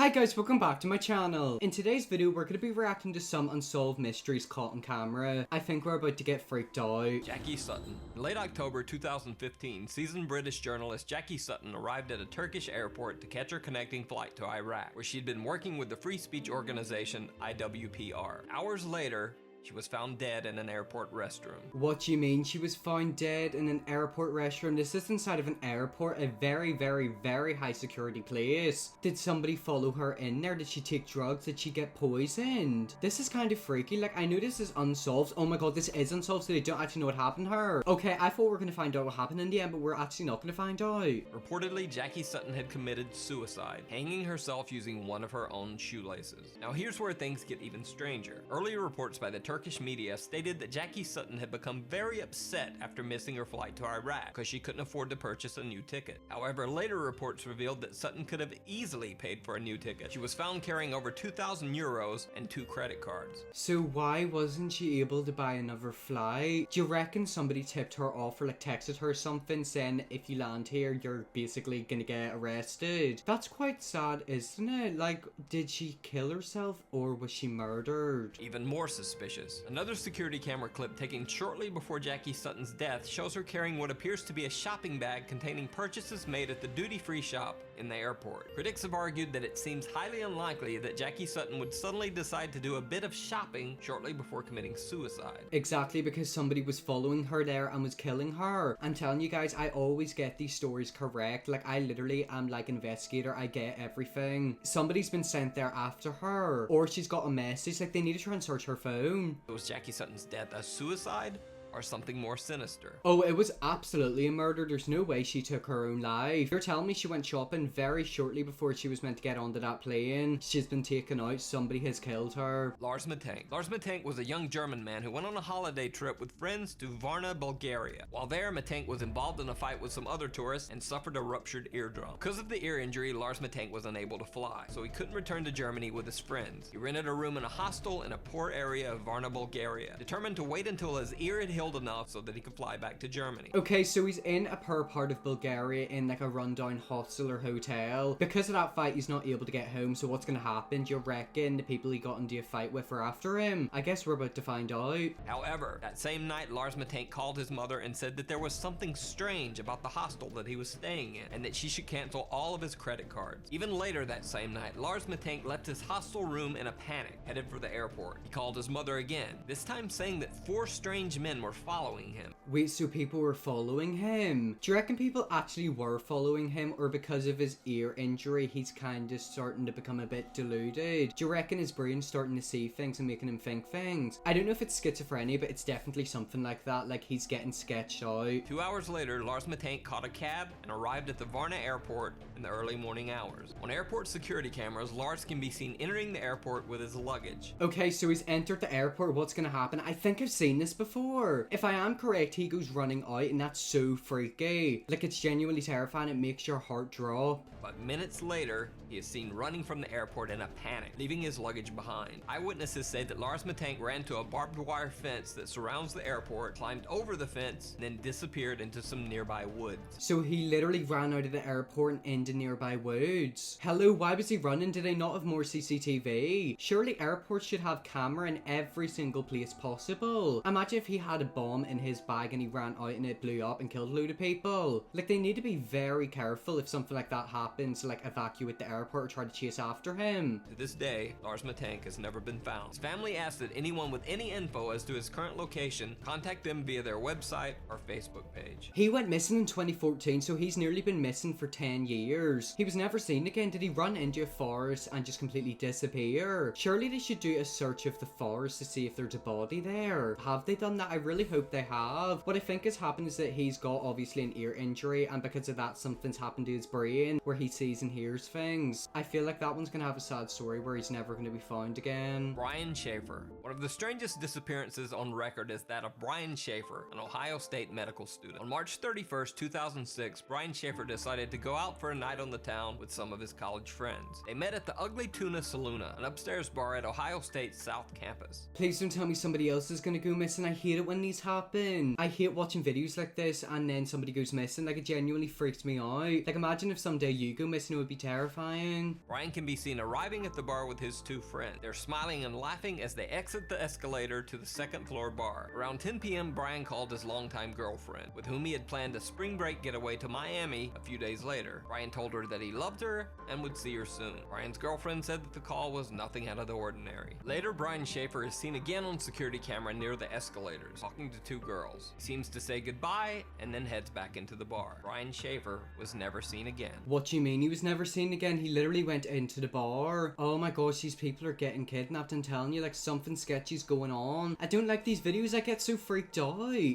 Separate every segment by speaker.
Speaker 1: Hi guys, welcome back to my channel. In today's video, we're going to be reacting to some unsolved mysteries caught on camera. I think we're about to get freaked out.
Speaker 2: Jackie Sutton. In late October 2015, seasoned British journalist Jackie Sutton arrived at a Turkish airport to catch her connecting flight to Iraq, where she'd been working with the free speech organization IWPR. Hours later, she was found dead in an airport restroom.
Speaker 1: What do you mean she was found dead in an airport restroom? This is inside of an airport, a very high security place. Did somebody follow her in there? Did she take drugs? Did she get poisoned? This is kind of freaky. Like, I know this is unsolved. Oh my god, this is unsolved, so they don't actually know what happened to her. Okay, I thought we were going to find out what happened in the end, but we're actually not going to find out.
Speaker 2: Reportedly, Jackie Sutton had committed suicide, hanging herself using one of her own shoelaces. Now here's where things get even stranger. Earlier reports by the Turkish media stated that Jackie Sutton had become very upset after missing her flight to Iraq because she couldn't afford to purchase a new ticket. However, later reports revealed that Sutton could have easily paid for a new ticket. She was found carrying over 2,000 euros and 2 credit cards.
Speaker 1: So why wasn't she able to buy another flight? Do you reckon somebody tipped her off or like texted her something saying if you land here you're basically gonna get arrested? That's quite sad, isn't it? Like, did she kill herself or was she murdered?
Speaker 2: Even more suspicious. Another security camera clip taken shortly before Jackie Sutton's death shows her carrying what appears to be a shopping bag containing purchases made at the duty-free shop in the airport. Critics have argued that it seems highly unlikely that Jackie Sutton would suddenly decide to do a bit of shopping shortly before committing suicide.
Speaker 1: Exactly, because somebody was following her there and was killing her. I'm telling you guys, I always get these stories correct. Like, I literally am like an investigator. I get everything. Somebody's been sent there after her, or she's got a message. Like, they need to try and search her phone.
Speaker 2: Was Jackie Sutton's death a suicide or something more sinister?
Speaker 1: Oh, it was absolutely a murder. There's no way she took her own life. You're telling me she went shopping very shortly before she was meant to get onto that plane. She's been taken out. Somebody has killed her.
Speaker 2: Larsen Tank. Larsen Tank was a young German man who went on a holiday trip with friends to Varna, Bulgaria. While there, Matank was involved in a fight with some other tourists and suffered a ruptured eardrum. Because of the ear injury, Larsen Tank was unable to fly, so he couldn't return to Germany with his friends. He rented a room in a hostel in a poor area of Varna, Bulgaria, determined to wait until his ear had healed enough so that he could fly back to Germany.
Speaker 1: Okay, so he's in a poor part of Bulgaria in like a rundown hostel or hotel. Because of that fight, he's not able to get home, so what's gonna happen? Do you reckon the people he got into a fight with are after him? I guess we're about to find out.
Speaker 2: However, that same night, Lars Matank called his mother and said that there was something strange about the hostel that he was staying in, and that she should cancel all of his credit cards. Even later that same night, Lars Matank left his hostel room in a panic, headed for the airport. He called his mother again, this time saying that 4 strange men were following him.
Speaker 1: Wait, so people were following him? Do you reckon people actually were following him, or because of his ear injury he's kind of starting to become a bit deluded? Do you reckon his brain's starting to see things and making him think things? I don't know if it's schizophrenia, but it's definitely something like that, like he's getting sketched out.
Speaker 2: 2 hours later, Lars Matank caught a cab and arrived at the Varna airport in the early morning hours. On airport security cameras, Lars can be seen entering the airport with his luggage.
Speaker 1: Okay, so he's entered the airport. What's gonna happen? I think I've seen this before. If I am correct, he goes running out, and that's so freaky. Like, it's genuinely terrifying. It makes your heart drop.
Speaker 2: But minutes later, he is seen running from the airport in a panic, leaving his luggage behind. Eyewitnesses say that Lars Matank ran to a barbed wire fence that surrounds the airport, climbed over the fence, and then disappeared into some nearby woods.
Speaker 1: So he literally ran out of the airport and into nearby woods. Hello, why was he running? Did they not have more CCTV? Surely airports should have camera in every single place possible. Imagine if he had a bomb in his bag and he ran out and it blew up and killed a load of people. Like, they need to be very careful if something like that happens to like evacuate the airport or try to chase after him.
Speaker 2: To this day, Lars Matank has never been found. His family asked that anyone with any info as to his current location contact them via their website or Facebook page.
Speaker 1: He went missing in 2014, so he's nearly been missing for 10 years. He was never seen again. Did he run into a forest and just completely disappear? Surely they should do a search of the forest to see if there's a body there. Have they done that? I really hope they have. What I think has happened is that he's got obviously an ear injury, and because of that something's happened to his brain where he sees and hears things. I feel like that one's gonna have a sad story where he's never gonna be found again.
Speaker 2: Brian Schaefer. One of the strangest disappearances on record is that of Brian Schaefer, an Ohio State medical student. On March 31st, 2006, Brian Schaefer decided to go out for a night on the town with some of his college friends. They met at the Ugly Tuna Saloona, an upstairs bar at Ohio State's South Campus.
Speaker 1: Please don't tell me somebody else is gonna go missing. I hate it when these these happen. I hate watching videos like this and then somebody goes missing. Like, it genuinely freaks me out. Like, imagine if someday you go missing, it would be terrifying.
Speaker 2: Brian can be seen arriving at the bar with his two friends. They're smiling and laughing as they exit the escalator to the second floor bar. Around 10 p.m., Brian called his longtime girlfriend, with whom he had planned a spring break getaway to Miami a few days later. Brian told her that he loved her and would see her soon. Brian's girlfriend said that the call was nothing out of the ordinary. Later, Brian Schaefer is seen again on security camera near the escalators, talking to two girls. He seems to say goodbye and then heads back into the bar. Brian Schaefer was never seen again.
Speaker 1: What do you mean he was never seen again? He literally went into the bar. Oh my gosh, these people are getting kidnapped. I'm telling you, like, something sketchy's going on. I don't like these videos. I get so freaked out.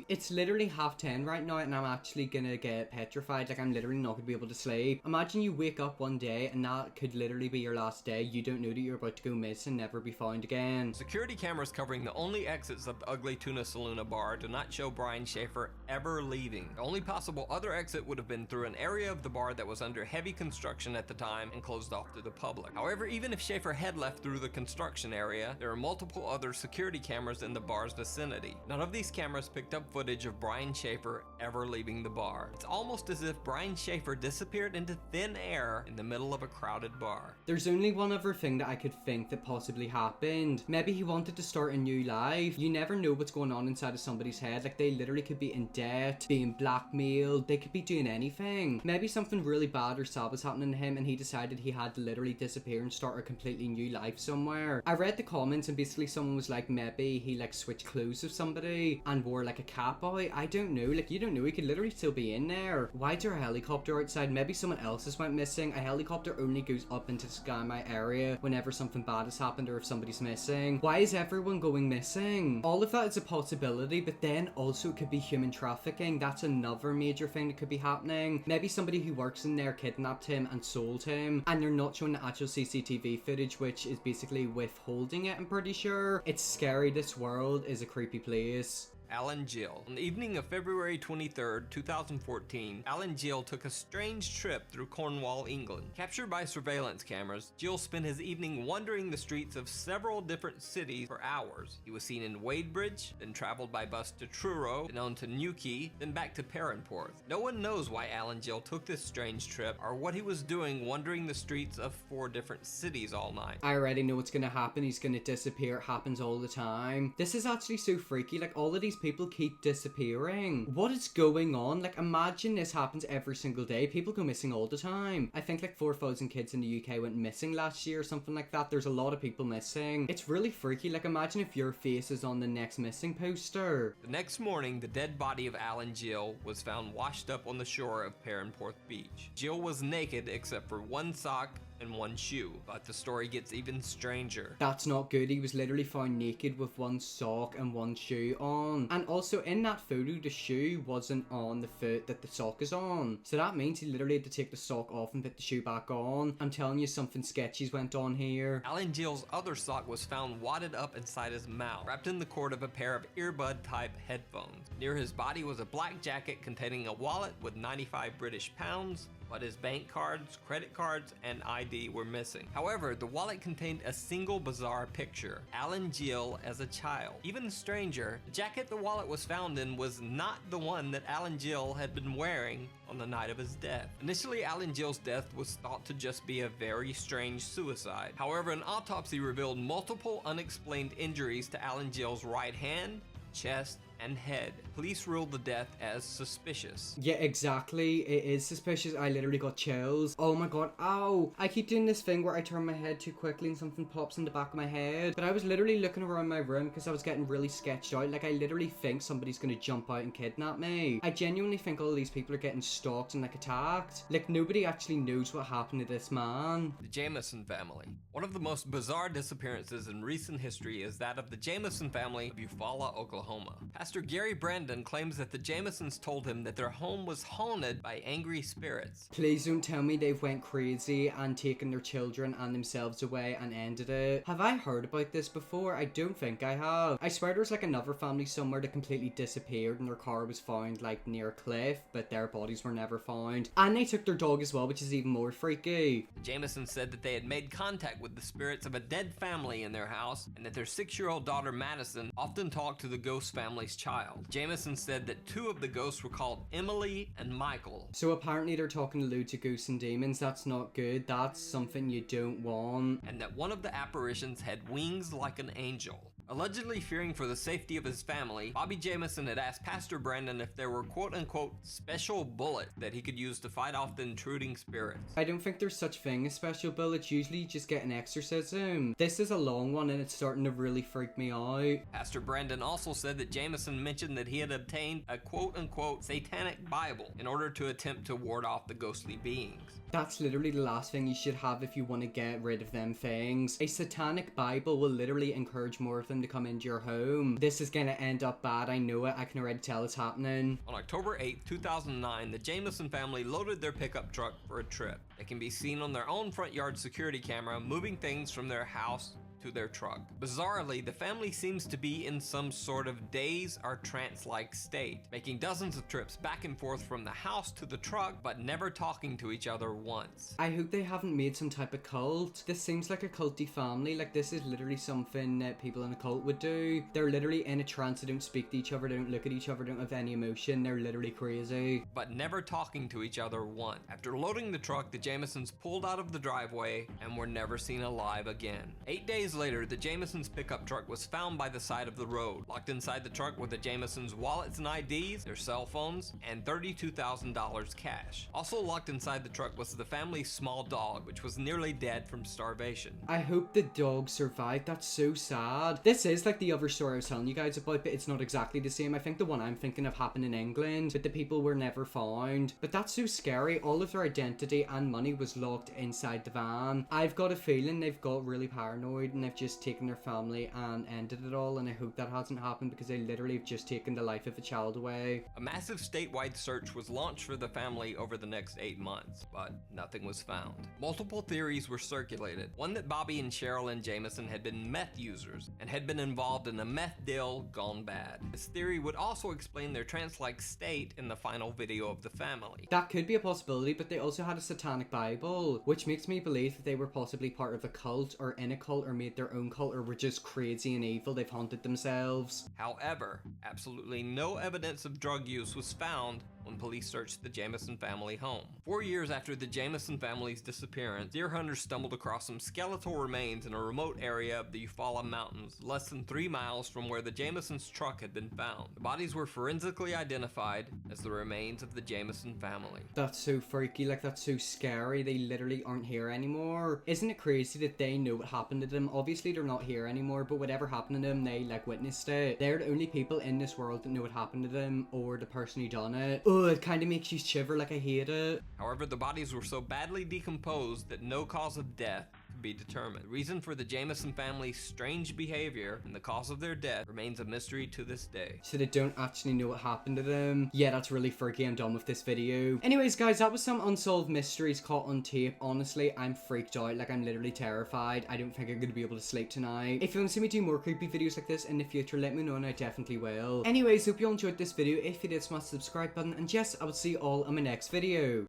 Speaker 1: It's literally 10:30 right now and I'm actually gonna get petrified. Like, I'm literally not gonna be able to sleep. Imagine you wake up one day and that could literally be your last day. You don't know that you're about to go missing, never be found again.
Speaker 2: Security cameras covering the only exits of the Ugly Tuna Saloon bar do not show Brian Schaefer ever leaving. The only possible other exit would have been through an area of the bar that was under heavy construction at the time and closed off to the public. However, even if Schaefer had left through the construction area, there are multiple other security cameras in the bar's vicinity. None of these cameras picked up footage of Brian Schaefer ever leaving the bar. It's almost as if Brian Schaefer disappeared into thin air in the middle of a crowded bar.
Speaker 1: There's only one other thing that I could think that possibly happened. Maybe he wanted to start a new life. You never know what's going on inside of somebody's head. Like, they literally could be in debt, being blackmailed, they could be doing anything. Maybe something really bad or sad was happening to him and he decided he had to literally disappear and start a completely new life somewhere. I read the comments and basically someone was like, maybe he like switched clothes with somebody and wore like a cap out. I don't know. Like, you don't know. He could literally still be in there. Why is there a helicopter outside? Maybe someone else has went missing. A helicopter only goes up into the sky in my area whenever something bad has happened or if somebody's missing. Why is everyone going missing? All of that is a possibility, but then also it could be human trafficking. That's another major thing that could be happening. Maybe somebody who works in there kidnapped him and sold him, and they're not showing the actual CCTV footage, which is basically withholding it, I'm pretty sure. It's scary. This world is a creepy place.
Speaker 2: Alan Gill. On the evening of February 23rd, 2014, Alan Gill took a strange trip through Cornwall, England. Captured by surveillance cameras, Gill spent his evening wandering the streets of several different cities for hours. He was seen in Wadebridge, then traveled by bus to Truro, then on to Newquay, then back to Perranporth. No one knows why Alan Gill took this strange trip or what he was doing wandering the streets of 4 different cities all night.
Speaker 1: I already know what's gonna happen. He's gonna disappear. It happens all the time. This is actually so freaky. Like, all of these people keep disappearing. What is going on? Like, imagine this happens every single day. People go missing all the time. I think like 4,000 kids in the UK went missing last year or something like that. There's a lot of people missing. It's really freaky. Like, imagine if your face is on the next missing poster.
Speaker 2: The next morning, the dead body of Alan Gill was found washed up on the shore of Perranporth Beach. Gill was naked except for one sock and one shoe, but the story gets even stranger.
Speaker 1: That's not good. He was literally found naked with one sock and one shoe on. And also in that photo, the shoe wasn't on the foot that the sock is on. So that means he literally had to take the sock off and put the shoe back on. I'm telling you, something sketchy's went on here.
Speaker 2: Alan Gill's other sock was found wadded up inside his mouth, wrapped in the cord of a pair of earbud type headphones. Near his body was a black jacket containing a wallet with 95 British pounds, but his bank cards, credit cards, and ID were missing. However, the wallet contained a single bizarre picture: Alan Gill as a child. Even stranger, the jacket the wallet was found in was not the one that Alan Gill had been wearing on the night of his death. Initially, Alan Gill's death was thought to just be a very strange suicide. However, an autopsy revealed multiple unexplained injuries to Alan Gill's right hand, chest, and head. Police ruled the death as suspicious.
Speaker 1: Yeah, exactly. It is suspicious. I literally got chills. Oh my god. Ow. I keep doing this thing where I turn my head too quickly and something pops in the back of my head. But I was literally looking around my room because I was getting really sketched out. Like, I literally think somebody's gonna jump out and kidnap me. I genuinely think all of these people are getting stalked and like attacked. Like, nobody actually knows what happened to this man.
Speaker 2: The Jameson family. One of the most bizarre disappearances in recent history is that of the Jameson family of Eufaula, Oklahoma. Pastor Gary Brandon claims that the Jamesons told him that their home was haunted by angry spirits.
Speaker 1: Please don't tell me they've went crazy and taken their children and themselves away and ended it. Have I heard about this before? I don't think I have. I swear there's like another family somewhere that completely disappeared and their car was found like near a cliff, but their bodies were never found. And they took their dog as well, which is even more freaky.
Speaker 2: The Jamesons said that they had made contact with the spirits of a dead family in their house, and that their 6-year-old daughter Madison often talked to the ghost family's child. Jameson said that 2 of the ghosts were called Emily and Michael.
Speaker 1: So apparently they're talking to loads of ghosts and demons. That's not good. That's something you don't want.
Speaker 2: And that one of the apparitions had wings like an angel. Allegedly fearing for the safety of his family, Bobby Jameson had asked Pastor Brandon if there were quote-unquote special bullets that he could use to fight off the intruding spirits.
Speaker 1: I don't think there's such thing as special bullets. Usually you just get an exorcism. This is a long one and it's starting to really freak me out.
Speaker 2: Pastor Brandon also said that Jameson mentioned that he had obtained a quote-unquote satanic Bible in order to attempt to ward off the ghostly beings.
Speaker 1: That's literally the last thing you should have if you want to get rid of them things. A satanic Bible will literally encourage more of them to come into your home. This is gonna end up bad, I know it. I can already tell it's happening.
Speaker 2: On October 8, 2009, the Jameson family loaded their pickup truck for a trip. They can be seen on their own front yard security camera moving things from their house to their truck. Bizarrely, the family seems to be in some sort of daze or trance-like state, making dozens of trips back and forth from the house to the truck, but never talking to each other once.
Speaker 1: I hope they haven't made some type of cult. This seems like a culty family. Like, this is literally something that people in a cult would do. They're literally in a trance, they don't speak to each other, they don't look at each other, don't have any emotion, they're literally crazy.
Speaker 2: But never talking to each other once. After loading the truck, the Jamesons pulled out of the driveway and were never seen alive again. 8 days later, the Jamesons' pickup truck was found by the side of the road. Locked inside the truck were the Jamesons' wallets and IDs, their cell phones, and $32,000 cash. Also locked inside the truck was the family's small dog, which was nearly dead from starvation.
Speaker 1: I hope the dog survived. That's so sad. This is like the other story I was telling you guys about, but it's not exactly the same. I think the one I'm thinking of happened in England, but the people were never found. But that's so scary. All of their identity and money was locked inside the van. I've got a feeling they've got really paranoid and they've just taken their family and ended it all, and I hope that hasn't happened because they literally have just taken the life of a child away.
Speaker 2: A massive statewide search was launched for the family over the next 8 months, but nothing was found. Multiple theories were circulated. One that Bobby and Sherilyn Jameson had been meth users and had been involved in a meth deal gone bad. This theory would also explain their trance-like state in the final video of the family.
Speaker 1: That could be a possibility, but they also had a satanic Bible, which makes me believe that they were possibly part of a cult or in a cult or made their own cult or were just crazy and evil. They've haunted themselves.
Speaker 2: However, absolutely no evidence of drug use was found when police searched the Jameson family home. 4 years after the Jameson family's disappearance, deer hunters stumbled across some skeletal remains in a remote area of the Eufaula Mountains, less than 3 miles from where the Jamesons' truck had been found. The bodies were forensically identified as the remains of the Jameson family.
Speaker 1: That's so freaky, like that's so scary. They literally aren't here anymore. Isn't it crazy that they know what happened to them? Obviously they're not here anymore, but whatever happened to them, they like witnessed it. They're the only people in this world that know what happened to them or the person who done it. Oh, it kind of makes you shiver, like I hate it.
Speaker 2: However, the bodies were so badly decomposed that no cause of death could be determined. The reason for the Jameson family's strange behavior and the cause of their death remains a mystery to this day.
Speaker 1: So they don't actually know what happened to them. Yeah, that's really freaky. I'm done with this video. Anyways, guys, that was some unsolved mysteries caught on tape. Honestly, I'm freaked out. Like, I'm literally terrified. I don't think I'm going to be able to sleep tonight. If you want to see me do more creepy videos like this in the future, let me know and I definitely will. Anyways, hope you all enjoyed this video. If you did, smash the subscribe button. And yes, I will see you all in my next video.